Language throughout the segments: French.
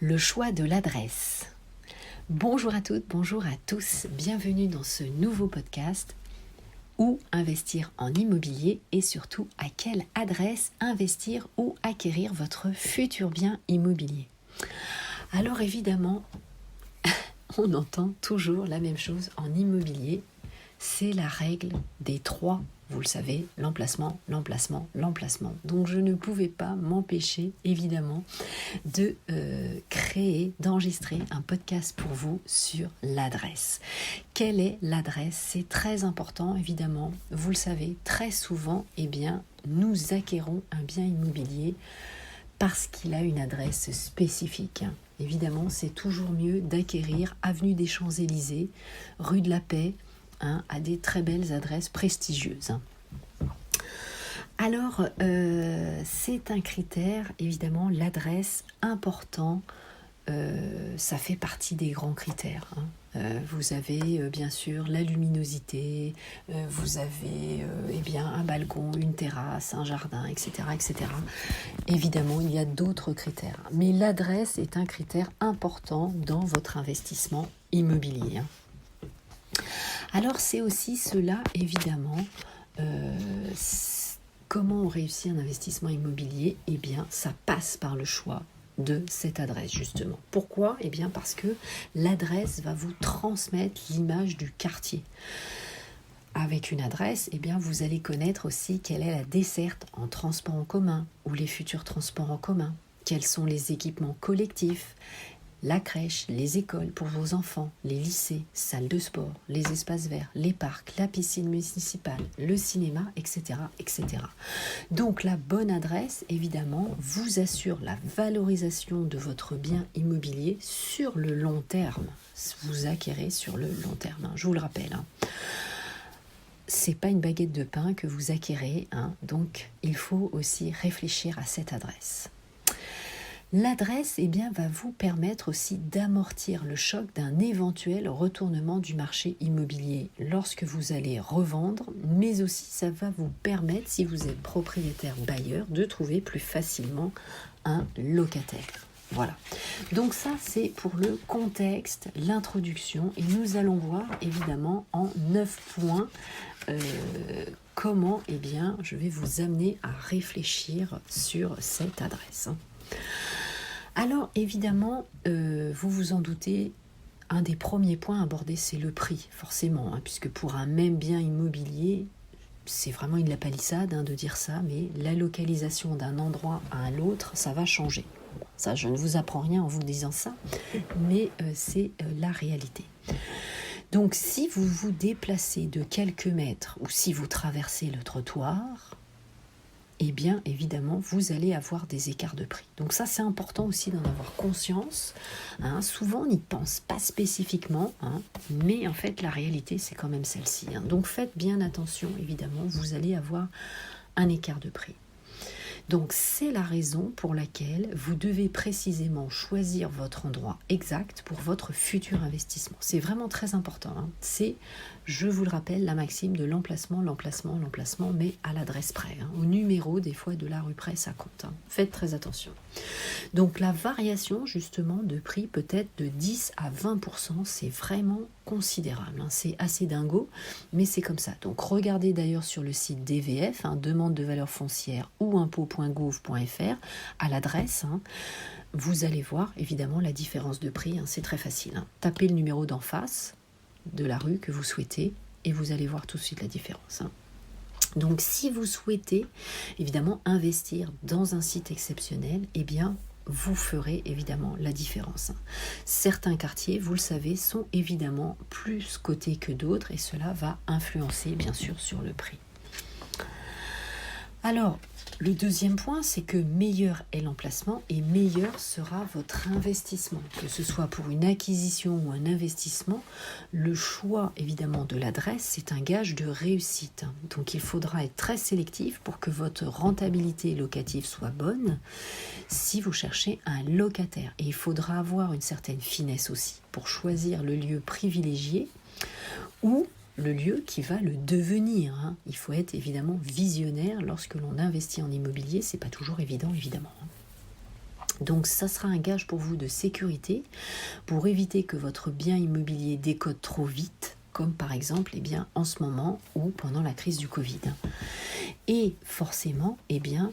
Le choix de l'adresse. Bonjour à toutes, bonjour à tous, bienvenue dans ce nouveau podcast Où investir en immobilier et surtout à quelle adresse investir ou acquérir votre futur bien immobilier. Alors évidemment, on entend toujours la même chose en immobilier, c'est la règle des 3. Vous le savez, l'emplacement, l'emplacement, l'emplacement. Donc je ne pouvais pas m'empêcher, évidemment, de d'enregistrer un podcast pour vous sur l'adresse. Quelle est l'adresse ? C'est très important, évidemment. Vous le savez, très souvent, nous acquérons un bien immobilier parce qu'il a une adresse spécifique. Évidemment, c'est toujours mieux d'acquérir avenue des Champs-Élysées, rue de la Paix, à des très belles adresses prestigieuses. Alors, c'est un critère, évidemment, l'adresse important, ça fait partie des grands critères. Vous avez bien sûr la luminosité, vous avez un balcon, une terrasse, un jardin, etc., etc. Évidemment, il y a d'autres critères, mais l'adresse est un critère important dans votre investissement immobilier. Alors c'est aussi cela, évidemment, comment on réussit un investissement immobilier ? Ça passe par le choix de cette adresse, justement. Pourquoi ? Parce que l'adresse va vous transmettre l'image du quartier. Avec une adresse, vous allez connaître aussi quelle est la desserte en transport en commun ou les futurs transports en commun, quels sont les équipements collectifs, la crèche, les écoles pour vos enfants, les lycées, salles de sport, les espaces verts, les parcs, la piscine municipale, le cinéma, etc., etc. Donc la bonne adresse, évidemment, vous assure la valorisation de votre bien immobilier sur le long terme. Vous acquérez sur le long terme, je vous le rappelle. C'est pas une baguette de pain que vous acquérez, donc il faut aussi réfléchir à cette adresse. L'adresse va vous permettre aussi d'amortir le choc d'un éventuel retournement du marché immobilier lorsque vous allez revendre, mais aussi ça va vous permettre, si vous êtes propriétaire bailleur, de trouver plus facilement un locataire. Voilà. Donc ça, c'est pour le contexte, l'introduction, et nous allons voir évidemment en 9 points comment je vais vous amener à réfléchir sur cette adresse. Alors évidemment, vous vous en doutez, un des premiers points abordés, c'est le prix, forcément, puisque pour un même bien immobilier, c'est vraiment une lapalissade de dire ça, mais la localisation d'un endroit à l'autre, ça va changer. Ça, je ne vous apprends rien en vous disant ça, mais c'est la réalité. Donc si vous vous déplacez de quelques mètres ou si vous traversez le trottoir, évidemment, vous allez avoir des écarts de prix. Donc ça, c'est important aussi d'en avoir conscience. Souvent, on n'y pense pas spécifiquement, mais en fait, la réalité, c'est quand même celle-ci. Donc faites bien attention, évidemment, vous allez avoir un écart de prix. Donc c'est la raison pour laquelle vous devez précisément choisir votre endroit exact pour votre futur investissement. C'est vraiment très important. C'est, je vous le rappelle, la maxime de l'emplacement, mais à l'adresse près. Au numéro, des fois, de la rue près, ça compte. Faites très attention. Donc la variation, justement, de prix peut être de 10 à 20%. C'est vraiment considérable. C'est assez dingo, mais c'est comme ça. Donc regardez d'ailleurs sur le site DVF, demande de valeur foncière ou impôt.gouv.fr, à l'adresse. Vous allez voir évidemment la différence de prix. C'est très facile. Tapez le numéro d'en face de la rue que vous souhaitez et vous allez voir tout de suite la différence. Donc si vous souhaitez évidemment investir dans un site exceptionnel, vous ferez évidemment la différence. Certains quartiers, vous le savez, sont évidemment plus cotés que d'autres et cela va influencer bien sûr sur le prix. Alors, le deuxième point, c'est que meilleur est l'emplacement et meilleur sera votre investissement. Que ce soit pour une acquisition ou un investissement, le choix évidemment de l'adresse, c'est un gage de réussite. Donc il faudra être très sélectif pour que votre rentabilité locative soit bonne si vous cherchez un locataire. Et il faudra avoir une certaine finesse aussi pour choisir le lieu privilégié ou le lieu qui va le devenir. Il faut être évidemment visionnaire lorsque l'on investit en immobilier, c'est pas toujours évident, évidemment. Donc ça sera un gage pour vous de sécurité, pour éviter que votre bien immobilier décote trop vite, comme par exemple en ce moment ou pendant la crise du Covid. Et forcément,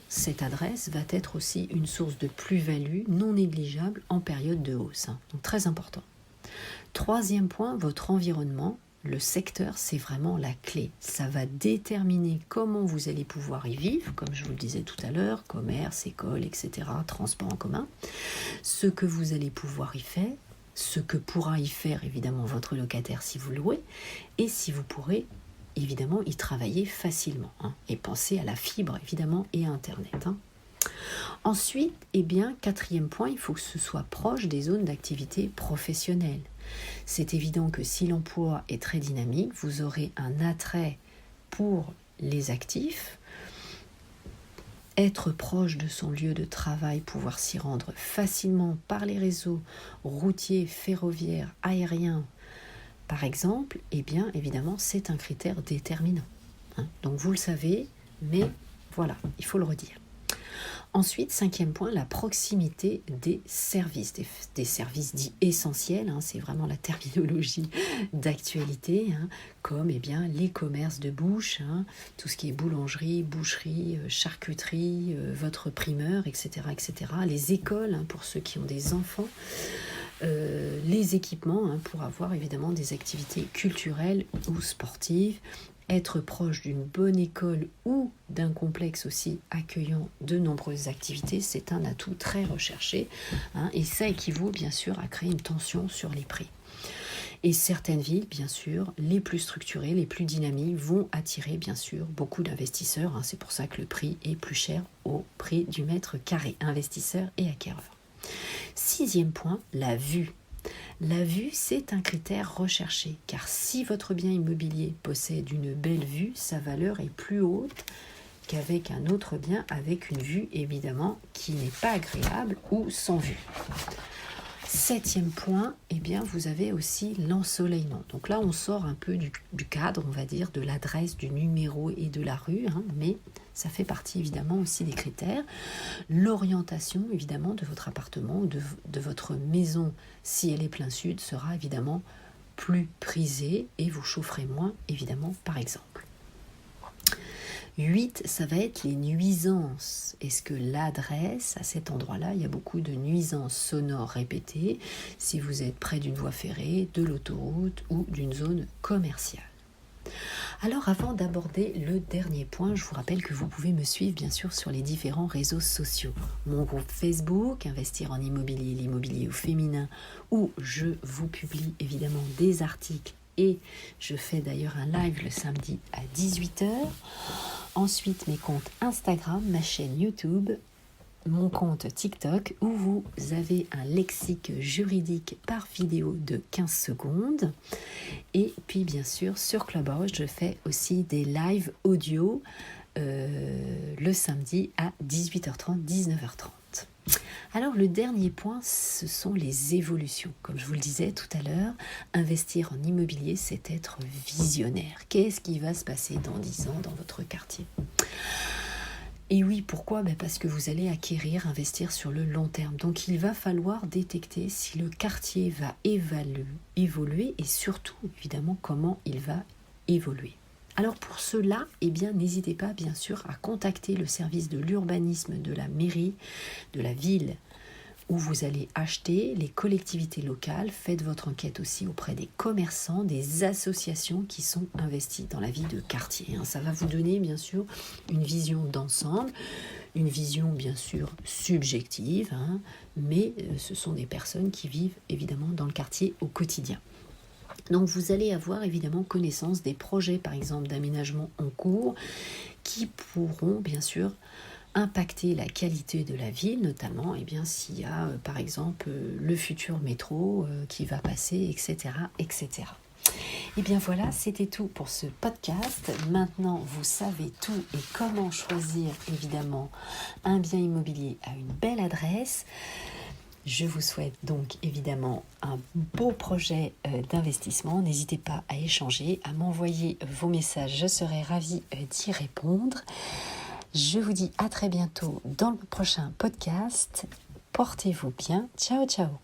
cette adresse va être aussi une source de plus-value non négligeable en période de hausse. Donc très important. Troisième point, votre environnement. Le secteur, c'est vraiment la clé. Ça va déterminer comment vous allez pouvoir y vivre, comme je vous le disais tout à l'heure, commerce, école, etc., transport en commun. Ce que vous allez pouvoir y faire, ce que pourra y faire évidemment votre locataire si vous louez, et si vous pourrez évidemment y travailler facilement. Et pensez à la fibre évidemment et à Internet. Ensuite, quatrième point, il faut que ce soit proche des zones d'activité professionnelle. C'est évident que si l'emploi est très dynamique, vous aurez un attrait pour les actifs. Être proche de son lieu de travail, pouvoir s'y rendre facilement par les réseaux routiers, ferroviaires, aériens, par exemple, évidemment, c'est un critère déterminant. Donc vous le savez, mais voilà, il faut le redire. Ensuite, cinquième point, la proximité des services, des services dits essentiels, c'est vraiment la terminologie d'actualité, comme les commerces de bouche, tout ce qui est boulangerie, boucherie, charcuterie, votre primeur, etc., les écoles pour ceux qui ont des enfants, les équipements pour avoir évidemment des activités culturelles ou sportives, être proche d'une bonne école ou d'un complexe aussi accueillant de nombreuses activités, c'est un atout très recherché et ça équivaut bien sûr à créer une tension sur les prix. Et certaines villes, bien sûr, les plus structurées, les plus dynamiques, vont attirer bien sûr beaucoup d'investisseurs. C'est pour ça que le prix est plus cher au prix du mètre carré, investisseurs et acquéreurs. Sixième point, la vue. La vue, c'est un critère recherché, car si votre bien immobilier possède une belle vue, sa valeur est plus haute qu'avec un autre bien avec une vue évidemment qui n'est pas agréable ou sans vue. Septième point, vous avez aussi l'ensoleillement. Donc là, on sort un peu du cadre, on va dire, de l'adresse, du numéro et de la rue, mais ça fait partie évidemment aussi des critères. L'orientation évidemment de votre appartement ou de votre maison, si elle est plein sud, sera évidemment plus prisée et vous chaufferez moins évidemment par exemple. 8, ça va être les nuisances. Est-ce que l'adresse, à cet endroit-là, il y a beaucoup de nuisances sonores répétées si vous êtes près d'une voie ferrée, de l'autoroute ou d'une zone commerciale. Alors avant d'aborder le dernier point, je vous rappelle que vous pouvez me suivre bien sûr sur les différents réseaux sociaux. Mon groupe Facebook, Investir en immobilier, l'immobilier au féminin, où je vous publie évidemment des articles et je fais d'ailleurs un live le samedi à 18h. Ensuite, mes comptes Instagram, ma chaîne YouTube, mon compte TikTok, où vous avez un lexique juridique par vidéo de 15 secondes. Et puis, bien sûr, sur Clubhouse, je fais aussi des lives audio le samedi à 18h30, 19h30. Alors le dernier point, ce sont les évolutions. Comme je vous le disais tout à l'heure, investir en immobilier, c'est être visionnaire. Qu'est-ce qui va se passer dans 10 ans dans votre quartier ? Et oui, pourquoi ? Parce que vous allez investir sur le long terme. Donc il va falloir détecter si le quartier va évoluer et surtout, évidemment, comment il va évoluer. Alors pour cela, n'hésitez pas bien sûr à contacter le service de l'urbanisme de la mairie, de la ville où vous allez acheter, les collectivités locales. Faites votre enquête aussi auprès des commerçants, des associations qui sont investies dans la vie de quartier. Ça va vous donner bien sûr une vision d'ensemble, une vision bien sûr subjective, mais ce sont des personnes qui vivent évidemment dans le quartier au quotidien. Donc vous allez avoir évidemment connaissance des projets par exemple d'aménagement en cours qui pourront bien sûr impacter la qualité de la ville, notamment s'il y a par exemple le futur métro qui va passer, etc. etc. Et bien voilà, c'était tout pour ce podcast. Maintenant, vous savez tout et comment choisir évidemment un bien immobilier à une belle adresse. Je vous souhaite donc évidemment un beau projet d'investissement. N'hésitez pas à échanger, à m'envoyer vos messages. Je serai ravie d'y répondre. Je vous dis à très bientôt dans le prochain podcast. Portez-vous bien. Ciao, ciao.